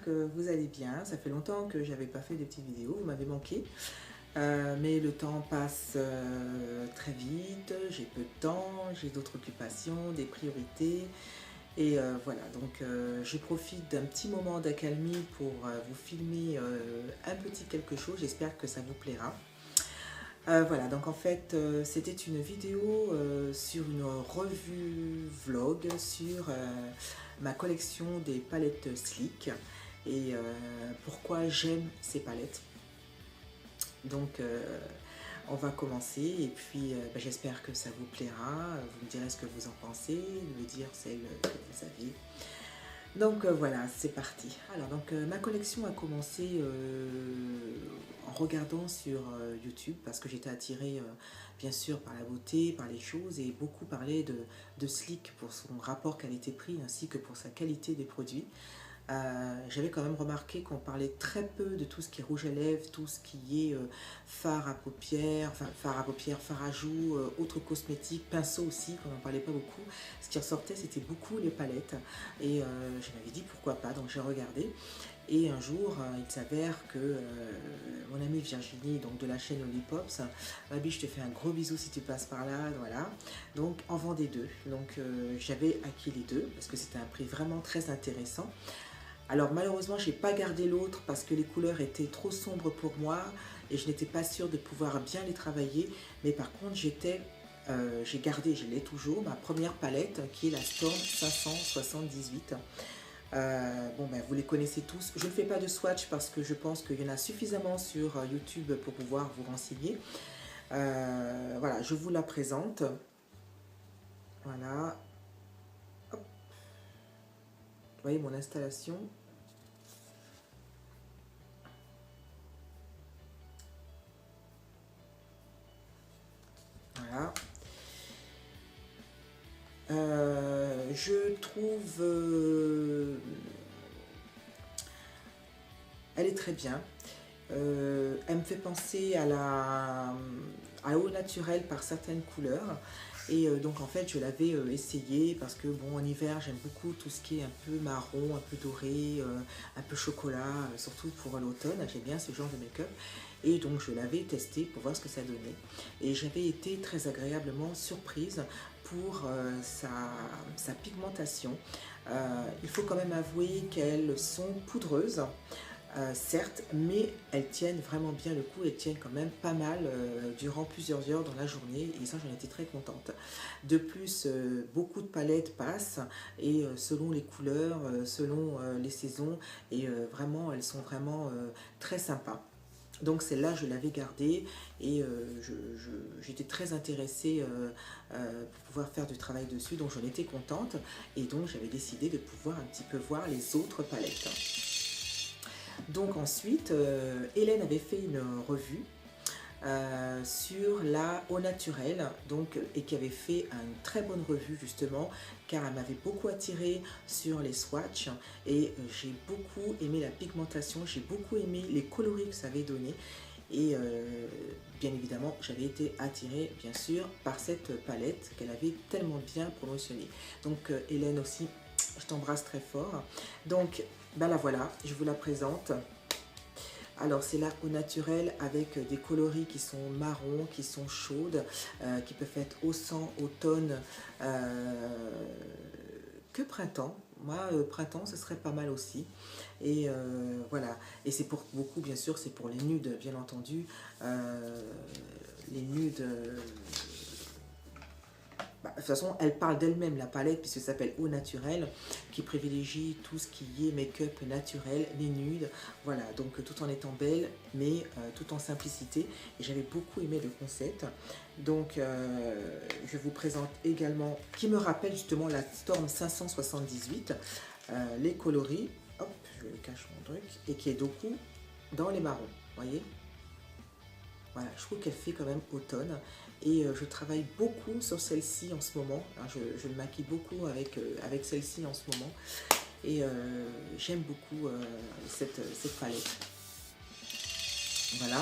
que vous allez bien. Ça fait longtemps que j'avais pas fait de petites vidéos, vous m'avez manqué. Mais le temps passe très vite, j'ai peu de temps, j'ai d'autres occupations, des priorités. Et voilà, donc je profite d'un petit moment d'accalmie pour vous filmer un petit quelque chose. J'espère que ça vous plaira. Voilà, donc en fait, c'était une vidéo sur une revue vlog sur ma collection des palettes Sleek et pourquoi j'aime ces palettes. Donc, on va commencer et puis j'espère que ça vous plaira. Vous me direz ce que vous en pensez, de me dire celle que vous aviez. Donc voilà, c'est parti. Alors donc ma collection a commencé en regardant sur YouTube parce que j'étais attirée bien sûr par la beauté, par les choses et beaucoup parlaient de Sleek pour son rapport qualité-prix ainsi que pour sa qualité des produits. J'avais quand même remarqué qu'on parlait très peu de tout ce qui est rouge à lèvres, tout ce qui est fard à paupières, enfin fard à joues, autres cosmétiques, pinceaux aussi, qu'on n'en parlait pas beaucoup. Ce qui ressortait, c'était beaucoup les palettes. Et je m'avais dit pourquoi pas, donc j'ai regardé. Et un jour, il s'avère que mon amie Virginie, donc de la chaîne Lollipops, Babi, je te fais un gros bisou si tu passes par là, voilà. Donc, en vendait deux. Donc, j'avais acquis les deux parce que c'était un prix vraiment très intéressant. Alors malheureusement, je n'ai pas gardé l'autre parce que les couleurs étaient trop sombres pour moi et je n'étais pas sûre de pouvoir bien les travailler. Mais par contre, j'ai gardé, je l'ai toujours, ma première palette qui est la Storm 578. Bon, ben, vous les connaissez tous. Je ne fais pas de swatch parce que je pense qu'il y en a suffisamment sur YouTube pour pouvoir vous renseigner. Voilà, je vous la présente. Voilà. Hop. Vous voyez mon installation. Voilà. Je trouve... elle est très bien. Elle me fait penser à l'eau naturelle par certaines couleurs. Et donc en fait je l'avais essayé parce que bon en hiver j'aime beaucoup tout ce qui est un peu marron, un peu doré, un peu chocolat, surtout pour l'automne, j'aime bien ce genre de make-up. Et donc je l'avais testé pour voir ce que ça donnait. Et j'avais été très agréablement surprise pour sa pigmentation. Il faut quand même avouer qu'elles sont poudreuses. Certes, mais elles tiennent vraiment bien le coup, elles tiennent quand même pas mal durant plusieurs heures dans la journée et ça j'en étais très contente. De plus, beaucoup de palettes passent et selon les couleurs, selon les saisons et vraiment elles sont vraiment très sympas. Donc celle-là je l'avais gardée et j'étais très intéressée pour pouvoir faire du travail dessus, donc j'en étais contente et donc j'avais décidé de pouvoir un petit peu voir les autres palettes. Donc ensuite, Hélène avait fait une revue sur la Au Naturel, donc, et qui avait fait une très bonne revue justement, car elle m'avait beaucoup attirée sur les swatchs et j'ai beaucoup aimé la pigmentation, j'ai beaucoup aimé les coloris que ça avait donné. Et bien évidemment, j'avais été attirée, bien sûr, par cette palette qu'elle avait tellement bien promotionnée. Donc Hélène aussi, je t'embrasse très fort. Donc ben la voilà, je vous la présente. Alors c'est là au naturel avec des coloris qui sont marrons, qui sont chaudes, qui peuvent être autant automne que printemps. Moi, printemps, ce serait pas mal aussi. Et voilà. Et c'est pour beaucoup, bien sûr, c'est pour les nudes, bien entendu. Les nudes... de toute façon, elle parle d'elle-même, la palette, puisque ça s'appelle Au Naturel, qui privilégie tout ce qui est make-up naturel, les nudes, voilà, donc tout en étant belle, mais tout en simplicité. Et j'avais beaucoup aimé le concept. Donc, je vous présente également, qui me rappelle justement la Storm 578, les coloris, hop, je le cache mon truc, et qui est beaucoup dans les marrons, voyez. Voilà, je trouve qu'elle fait quand même automne et je travaille beaucoup sur celle-ci en ce moment. Hein, je le maquille beaucoup avec celle-ci en ce moment et j'aime beaucoup cette palette. Voilà.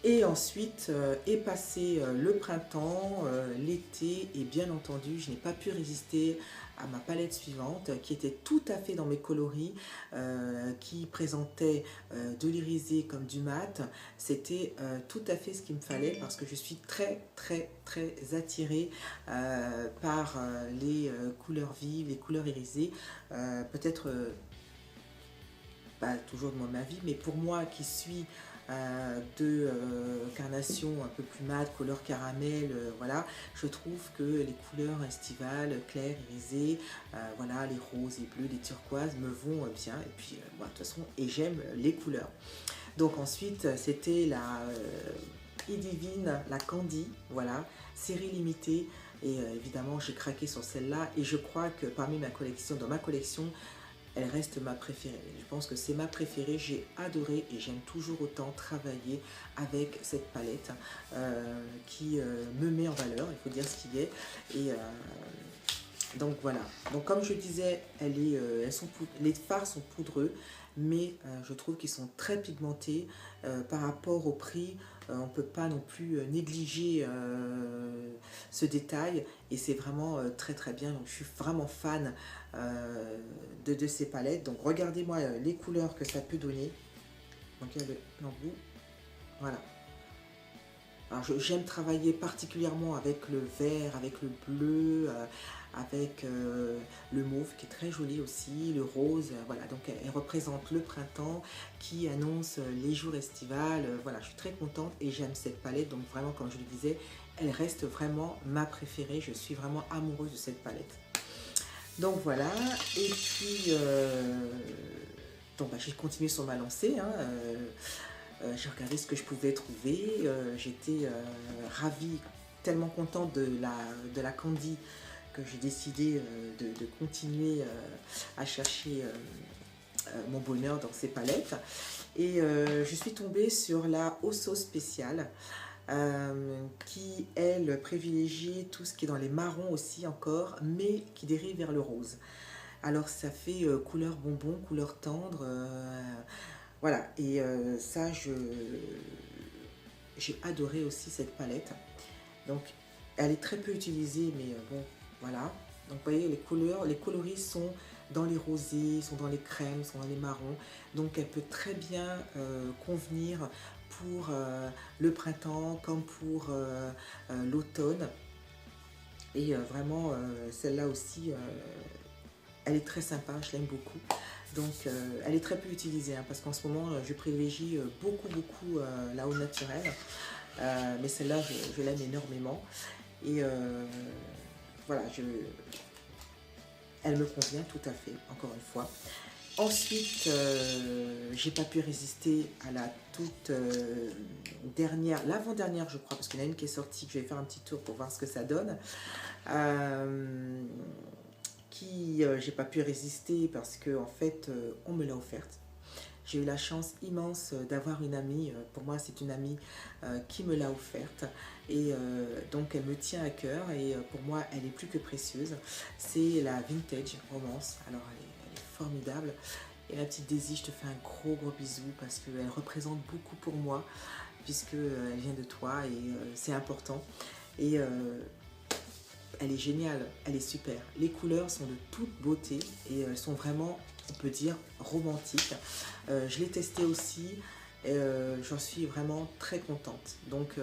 Et ensuite est passé le printemps, l'été et bien entendu je n'ai pas pu résister à ma palette suivante qui était tout à fait dans mes coloris, qui présentait de l'irisé comme du mat. C'était tout à fait ce qu'il me fallait parce que je suis très attirée par les couleurs vives, les couleurs irisées. Peut-être pas toujours de mon avis, mais pour moi qui suis de carnation un peu plus mat, couleur caramel, voilà, je trouve que les couleurs estivales, claires, irisées, voilà, les roses, les bleus, les turquoises me vont bien, et puis moi de toute façon, et j'aime les couleurs. Donc ensuite, c'était la E-Divine, la Candy, voilà, série limitée, et évidemment j'ai craqué sur celle-là, et je crois que parmi ma collection, dans ma collection, elle reste ma préférée. Je pense que c'est ma préférée, j'ai adoré et j'aime toujours autant travailler avec cette palette qui me met en valeur, il faut dire ce qu'il est. Et donc voilà, donc comme je disais, les fards sont poudreux, mais je trouve qu'ils sont très pigmentés par rapport au prix. On ne peut pas non plus négliger ce détail et c'est vraiment très bien. Donc je suis vraiment fan de ces palettes. Donc regardez-moi les couleurs que ça peut donner. Donc il y a l'embout, voilà. Alors j'aime travailler particulièrement avec le vert, avec le bleu, avec le mauve qui est très joli aussi, le rose, voilà, donc elle représente le printemps qui annonce les jours estivales, voilà, je suis très contente et j'aime cette palette, donc vraiment comme je le disais, elle reste vraiment ma préférée, je suis vraiment amoureuse de cette palette. Donc voilà, et puis donc, j'ai continué sur ma lancée, hein, j'ai regardé ce que je pouvais trouver, j'étais ravie, tellement contente de la Candy que j'ai décidé de continuer à chercher mon bonheur dans ces palettes. Et je suis tombée sur la Osso spéciale qui, elle, privilégie tout ce qui est dans les marrons aussi encore, mais qui dérive vers le rose. Alors ça fait couleur bonbon, couleur tendre, voilà, et ça, j'ai adoré aussi cette palette. Donc, elle est très peu utilisée, mais bon, voilà. Donc, vous voyez, les couleurs, les coloris sont dans les rosés, sont dans les crèmes, sont dans les marrons. Donc, elle peut très bien convenir pour le printemps comme pour l'automne. Et vraiment, celle-là aussi, elle est très sympa, je l'aime beaucoup. Donc elle est très peu utilisée hein, parce qu'en ce moment je privilégie beaucoup la Au Naturel, mais celle-là je l'aime énormément et voilà, elle me convient tout à fait, encore une fois. Ensuite j'ai pas pu résister à la toute dernière, l'avant-dernière je crois, parce qu'il y en a une qui est sortie, que je vais faire un petit tour pour voir ce que ça donne. J'ai pas pu résister parce que en fait on me l'a offerte. J'ai eu la chance immense d'avoir une amie, pour moi c'est une amie qui me l'a offerte et donc elle me tient à cœur et pour moi elle est plus que précieuse. C'est la Vintage Romance, alors elle est formidable et la petite Daisy, je te fais un gros bisou parce qu'elle représente beaucoup pour moi puisque elle vient de toi et c'est important et elle est géniale, elle est super. Les couleurs sont de toute beauté et elles sont vraiment, on peut dire, romantiques. Je l'ai testé aussi, j'en suis vraiment très contente. Donc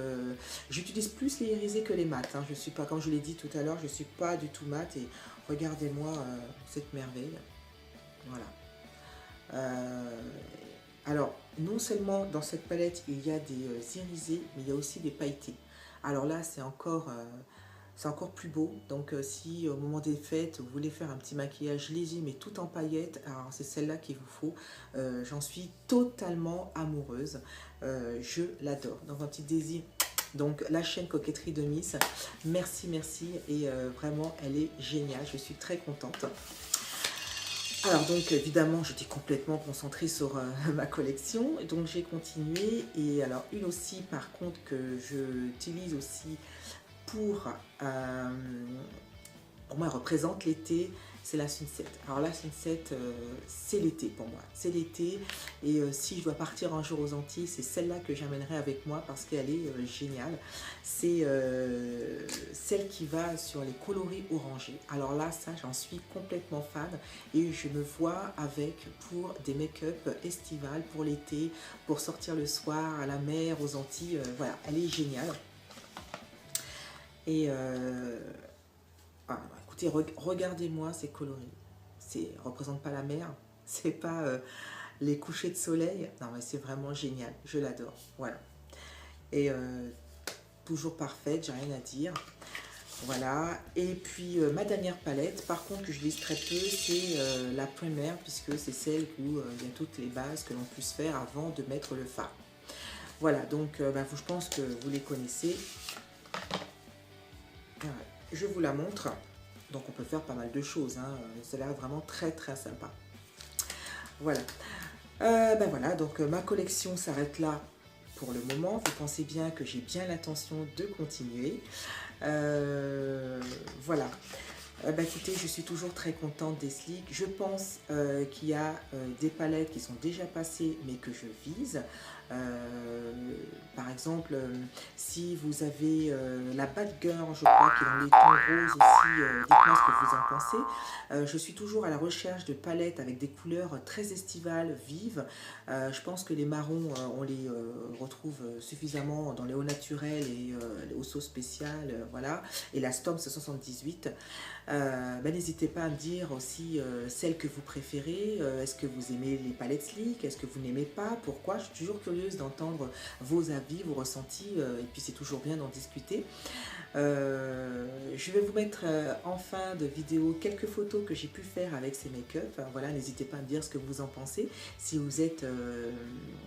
j'utilise plus les irisés que les mats. Hein. Je suis pas, comme je l'ai dit tout à l'heure, je ne suis pas du tout mat et regardez-moi cette merveille. Voilà. Alors, non seulement dans cette palette, il y a des irisés, mais il y a aussi des pailletés. Alors là, c'est encore plus beau. Donc si au moment des fêtes vous voulez faire un petit maquillage léger mais tout en paillettes, alors c'est celle-là qu'il vous faut. J'en suis totalement amoureuse, je l'adore. Donc un petit désir, donc la chaîne Coquetterie de Miss, merci et vraiment elle est géniale, je suis très contente. Alors donc évidemment j'étais complètement concentrée sur ma collection, donc j'ai continué. Et alors une aussi par contre que j'utilise aussi pour moi elle représente l'été, c'est la Sunset. Alors la Sunset, c'est l'été pour moi, c'est l'été, et si je dois partir un jour aux Antilles, c'est celle-là que j'amènerai avec moi parce qu'elle est géniale. C'est celle qui va sur les coloris orangés. Alors là, ça, j'en suis complètement fan, et je me vois avec pour des make-up estivales pour l'été, pour sortir le soir à la mer, aux Antilles. Voilà, elle est géniale. Et ah, écoutez, regardez-moi ces coloris. C'est représente pas la mer, c'est pas les couchers de soleil. Non, mais c'est vraiment génial. Je l'adore. Voilà. Et toujours parfaite, j'ai rien à dire. Voilà. Et puis ma dernière palette, par contre, que je lise très peu, c'est la Primer, puisque c'est celle où il y a toutes les bases que l'on puisse faire avant de mettre le fard. Voilà. Donc, je pense que vous les connaissez. Voilà. Je vous la montre. Donc on peut faire pas mal de choses, hein. Ça a l'air vraiment très très sympa. Voilà. Voilà, donc ma collection s'arrête là pour le moment. Vous pensez bien que j'ai bien l'intention de continuer. Voilà. Écoutez, je suis toujours très contente des Sleek. Je pense qu'il y a des palettes qui sont déjà passées mais que je vise. Par exemple, si vous avez la Bad Girl, je crois, qui est dans les tons roses aussi, dites-moi ce que vous en pensez. Je suis toujours à la recherche de palettes avec des couleurs très estivales, vives. Je pense que les marrons, on les retrouve suffisamment dans les hauts naturels et aux sauces spéciales, voilà. Et la Storm 78. N'hésitez pas à me dire aussi celle que vous préférez. Est-ce que vous aimez les palettes Sleek? Est-ce que vous n'aimez pas? Pourquoi? Je suis toujours curieuse d'entendre vos avis, vos ressentis, et puis c'est toujours bien d'en discuter. Je vais vous mettre en fin de vidéo quelques photos que j'ai pu faire avec ces make-up. Voilà, n'hésitez pas à me dire ce que vous en pensez, si vous êtes,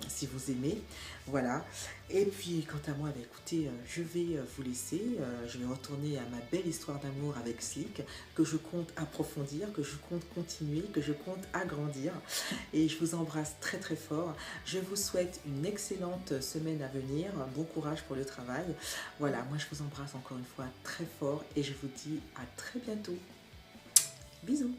si vous aimez. Voilà. Et puis quant à moi, écoutez, je vais vous laisser. Je vais retourner à ma belle histoire d'amour avec Sleek, que je compte approfondir, que je compte continuer, que je compte agrandir. Et je vous embrasse très très fort. Je vous souhaite une excellente semaine à venir. Bon courage pour le travail. Voilà, moi je vous embrasse encore une fois très fort et je vous dis à très bientôt. Bisous.